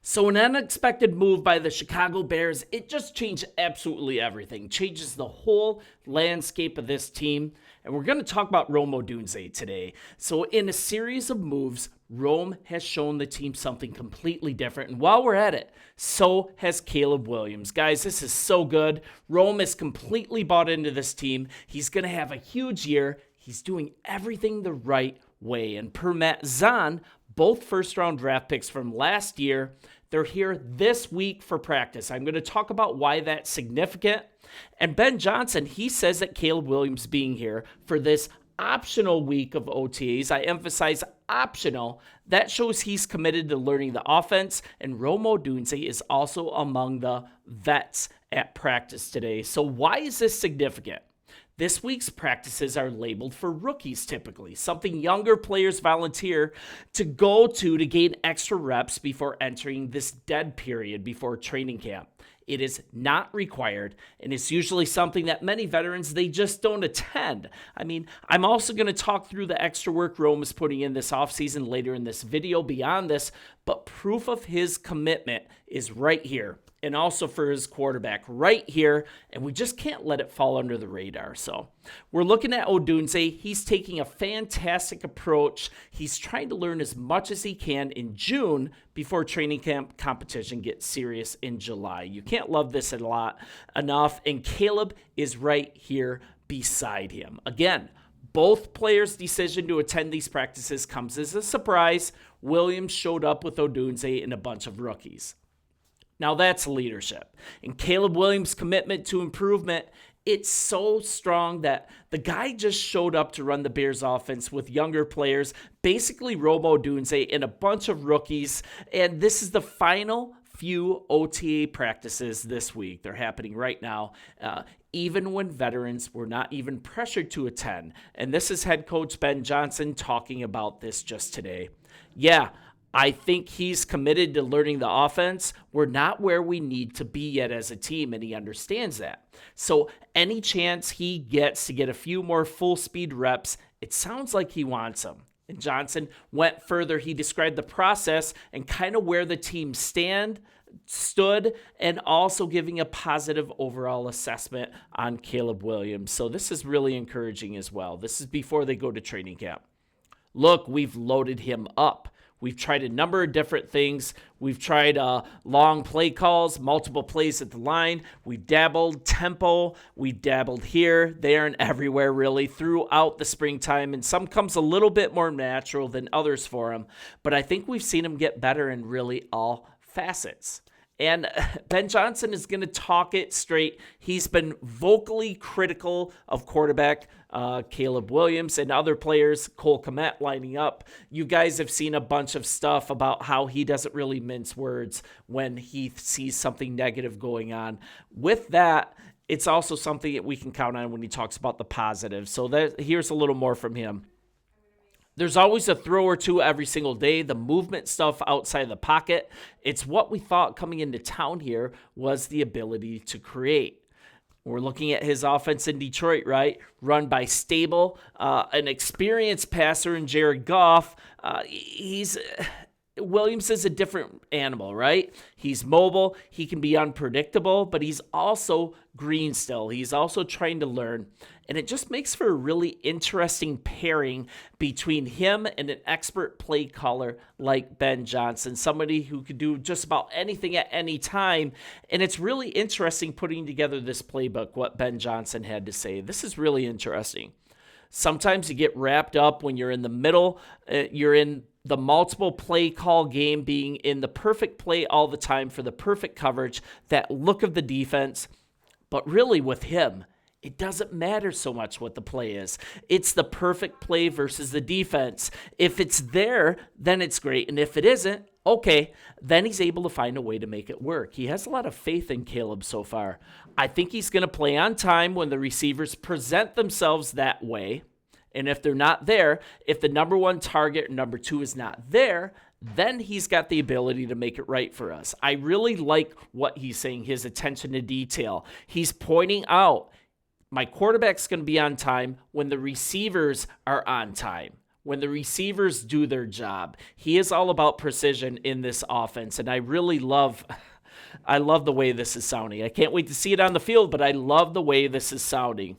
So an unexpected move by the Chicago Bears, it just changed absolutely everything. Changes the whole landscape of this team. And we're going to talk about Rome Odunze today. So in a series of moves, Rome has shown the team something completely different. And while we're at it, so has Caleb Williams. Guys, this is so good. Rome is completely bought into this team. He's going to have a huge year. He's doing everything the right way. And per Matt Zahn, both first-round draft picks from last year, they're here this week for practice. I'm going to talk about why that's significant. And Ben Johnson, he says that Caleb Williams being here for this optional week of OTAs, I emphasize optional, that shows he's committed to learning the offense. And Rome Odunze is also among the vets at practice today. So why is this significant? This week's practices are labeled for rookies typically, something younger players volunteer to go to gain extra reps before entering this dead period before training camp. It is not required, and it's usually something that many veterans, they just don't attend. I mean, I'm also going to talk through the extra work Rome is putting in this offseason later in this video beyond this, but proof of his commitment is right here. And also for his quarterback right here, and we just can't let it fall under the radar. So we're looking at Odunze. He's taking a fantastic approach. He's trying to learn as much as he can in June before training camp competition gets serious in July. You can't love this a lot enough, and Caleb is right here beside him. Again, both players' decision to attend these practices comes as a surprise. Williams showed up with Odunze and a bunch of rookies. Now that's leadership. And Caleb Williams' commitment to improvement, it's so strong that the guy just showed up to run the Bears offense with younger players, basically Rome Odunze and a bunch of rookies. And this is the final few OTA practices this week. They're happening right now, even when veterans were not even pressured to attend. And this is head coach Ben Johnson talking about this just today. Yeah, I think he's committed to learning the offense. We're not where we need to be yet as a team, and he understands that. So any chance he gets to get a few more full-speed reps, it sounds like he wants them. And Johnson went further. He described the process and kind of where the team stood, and also giving a positive overall assessment on Caleb Williams. So this is really encouraging as well. This is before they go to training camp. Look, we've loaded him up. We've tried a number of different things. We've tried long play calls, multiple plays at the line. We've dabbled tempo. We dabbled here, there, and everywhere really throughout the springtime. And some comes a little bit more natural than others for him. But I think we've seen him get better in really all facets. And Ben Johnson is going to talk it straight. He's been vocally critical of quarterback Caleb Williams and other players, Cole Kmet lining up. You guys have seen a bunch of stuff about how he doesn't really mince words when he sees something negative going on. With that, it's also something that we can count on when he talks about the positive. So here's a little more from him. There's always a throw or two every single day. The movement stuff outside the pocket, it's what we thought coming into town here was the ability to create. We're looking at his offense in Detroit, right? Run by stable, an experienced passer in Jared Goff. Williams is a different animal, right? He's mobile. He can be unpredictable, but he's also green still. He's also trying to learn. And it just makes for a really interesting pairing between him and an expert play caller like Ben Johnson, somebody who could do just about anything at any time. And it's really interesting putting together this playbook, what Ben Johnson had to say. This is really interesting. Sometimes you get wrapped up when you're in the middle, you're in the multiple play call game, being in the perfect play all the time for the perfect coverage, that look of the defense. But really with him, it doesn't matter so much what the play is. It's the perfect play versus the defense. If it's there, then it's great. And if it isn't, okay, then he's able to find a way to make it work. He has a lot of faith in Caleb so far. I think he's going to play on time when the receivers present themselves that way. And if they're not there, if the number one target or number two is not there, then he's got the ability to make it right for us. I really like what he's saying, his attention to detail. He's pointing out, my quarterback's going to be on time when the receivers are on time. when the receivers do their job. He is all about precision in this offense, and I really love the way this is sounding. I can't wait to see it on the field, but I love the way this is sounding.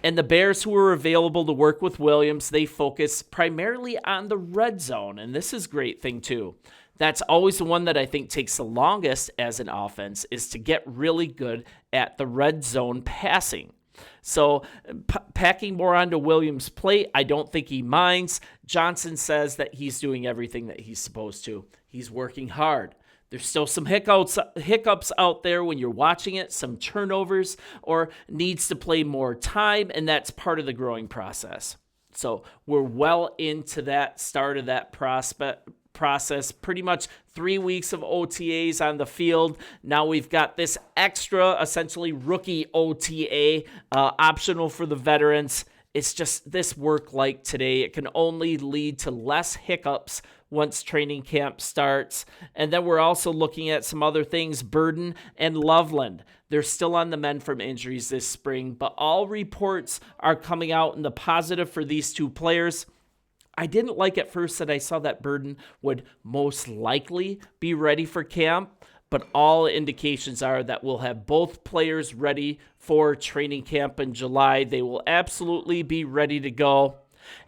And the Bears who are available to work with Williams, they focus primarily on the red zone, and this is a great thing too. That's always the one that I think takes the longest as an offense, is to get really good at the red zone passing. So packing more onto Williams' plate, I don't think he minds. Johnson says that he's doing everything that he's supposed to. He's working hard. There's still some hiccups out there when you're watching it, some turnovers, or needs to play more time, and that's part of the growing process. So we're well into that start of that process, pretty much 3 weeks of OTAs on the field. Now we've got this extra, essentially rookie OTA, optional for the veterans. It's just this work like today. It can only lead to less hiccups once training camp starts. And then we're also looking at some other things. Burden and Loveland, they're still on the mend from injuries this spring, but all reports are coming out in the positive for these two players. I didn't like at first that I saw that Burden would most likely be ready for camp, but all indications are that we'll have both players ready for training camp in July. They will absolutely be ready to go.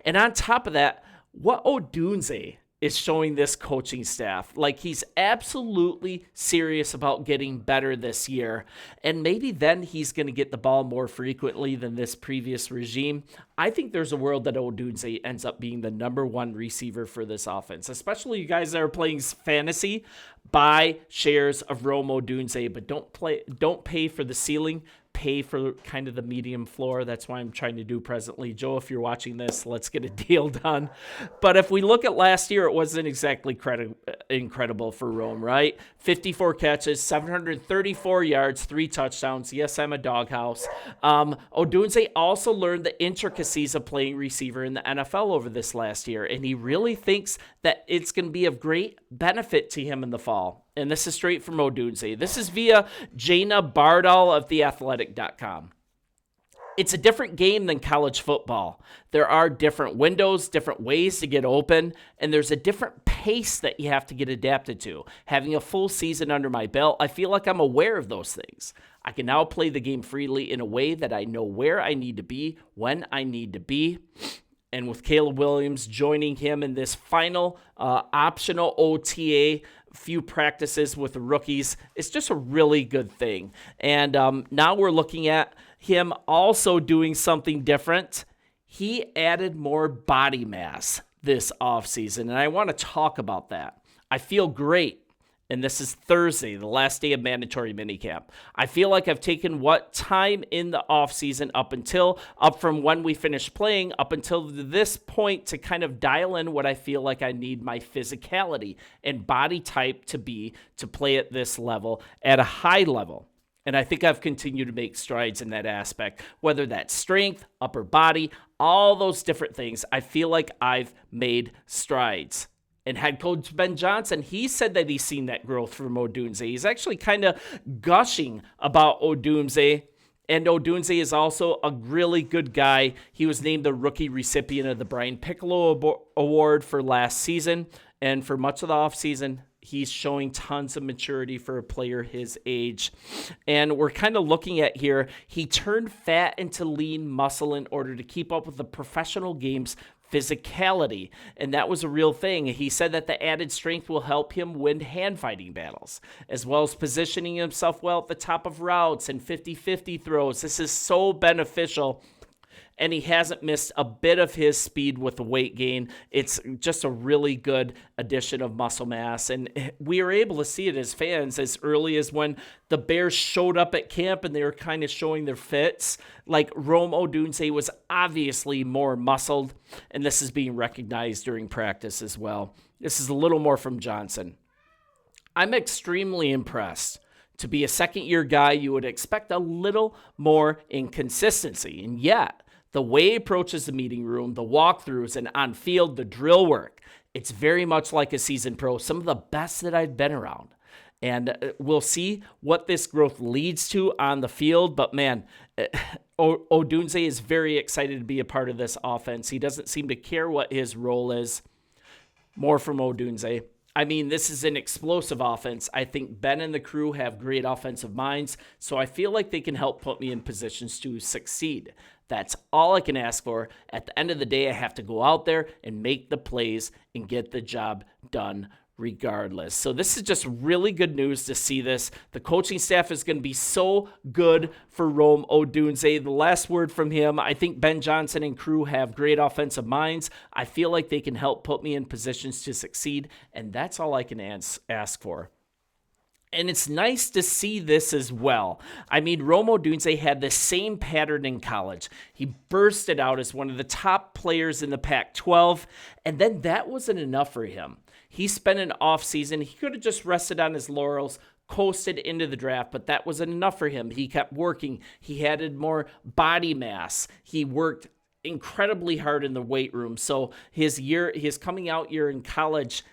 And on top of that, what Odunze is showing this coaching staff, like he's absolutely serious about getting better this year. And maybe then he's going to get the ball more frequently than this previous regime. I think there's a world that Odunze ends up being the number one receiver for this offense, especially you guys that are playing fantasy. Buy shares of Rome Odunze, but don't pay for the ceiling. Pay for kind of the medium floor. That's why I'm trying to do presently. Joe, if you're watching this, let's get a deal done. But if we look at last year, it wasn't exactly incredible for Rome, right? 54 catches, 734 yards, 3 touchdowns. Yes, I'm a doghouse. Odunze also learned the intricacies of playing receiver in the NFL over this last year, and he really thinks that it's going to be of great benefit to him in the fall. And this is straight from Odunze. This is via Jana Bardal of theathletic.com. It's a different game than college football. There are different windows, different ways to get open, and there's a different pace that you have to get adapted to. Having a full season under my belt, I feel like I'm aware of those things. I can now play the game freely in a way that I know where I need to be, when I need to be. And with Caleb Williams joining him in this final optional OTA, few practices with the rookies, it's just a really good thing. And now we're looking at him also doing something different. He added more body mass this offseason, and I want to talk about that. I feel great. And this is Thursday, the last day of mandatory minicamp. I feel like I've taken what time in the offseason up from when we finished playing up until this point to kind of dial in what I feel like I need my physicality and body type to be to play at this level, at a high level. And I think I've continued to make strides in that aspect, whether that's strength, upper body, all those different things. I feel like I've made strides. And head coach Ben Johnson, he said that he's seen that growth from Odunze. He's actually kind of gushing about Odunze. And Odunze is also a really good guy. He was named the rookie recipient of the Brian Piccolo Award for last season. And for much of the offseason, he's showing tons of maturity for a player his age. And we're kind of looking at here, he turned fat into lean muscle in order to keep up with the professional game's physicality, and that was a real thing. He said that the added strength will help him win hand fighting battles, as well as positioning himself well at the top of routes and 50-50 throws. This is so beneficial, and he hasn't missed a bit of his speed with the weight gain. It's just a really good addition of muscle mass, and we were able to see it as fans as early as when the Bears showed up at camp and they were kind of showing their fits. Like Rome Odunze was obviously more muscled, and this is being recognized during practice as well. This is a little more from Johnson. I'm extremely impressed. To be a second-year guy, you would expect a little more inconsistency, and yet the way he approaches the meeting room, the walkthroughs, and on field, the drill work, it's very much like a seasoned pro, some of the best that I've been around. And we'll see what this growth leads to on the field. But man, Odunze is very excited to be a part of this offense. He doesn't seem to care what his role is. More from Odunze. I mean, this is an explosive offense. I think Ben and the crew have great offensive minds, so I feel like they can help put me in positions to succeed. That's all I can ask for. At the end of the day, I have to go out there and make the plays and get the job done regardless. So this is just really good news to see this. The coaching staff is going to be so good for Rome Odunze. The last word from him, I think Ben Johnson and crew have great offensive minds. I feel like they can help put me in positions to succeed, and that's all I can ask for. And it's nice to see this as well. I mean, Rome Odunze had the same pattern in college. He bursted out as one of the top players in the Pac-12, and then that wasn't enough for him. He spent an offseason. He could have just rested on his laurels, coasted into the draft, but that wasn't enough for him. He kept working. He added more body mass. He worked incredibly hard in the weight room. So his coming out year in college,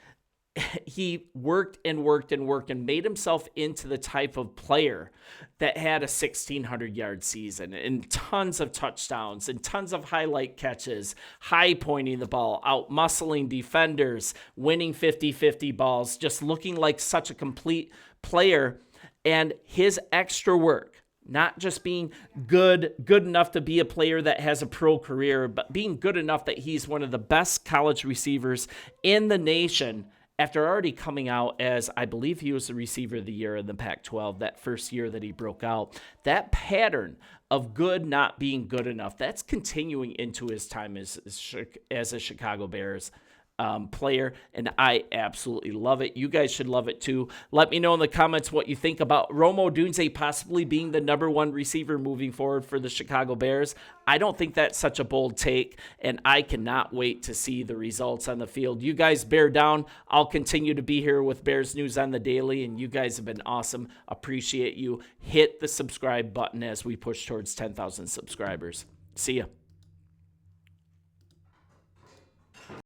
he worked and worked and worked and made himself into the type of player that had a 1,600-yard season and tons of touchdowns and tons of highlight catches, high pointing the ball, out muscling defenders, winning 50-50 balls, just looking like such a complete player. And his extra work, not just being good enough to be a player that has a pro career, but being good enough that he's one of the best college receivers in the nation. After already coming out as, I believe he was the receiver of the year in the Pac-12, that first year that he broke out, that pattern of good not being good enough, that's continuing into his time as a Chicago Bears player, and I absolutely love it. You guys should love it too. Let me know in the comments what you think about Rome Odunze possibly being the #1 receiver moving forward for the Chicago Bears. I don't think that's such a bold take, and I cannot wait to see the results on the field. You guys bear down. I'll continue to be here with Bears News on the Daily, and you guys have been awesome. Appreciate you. Hit the subscribe button as we push towards 10,000 subscribers. See ya.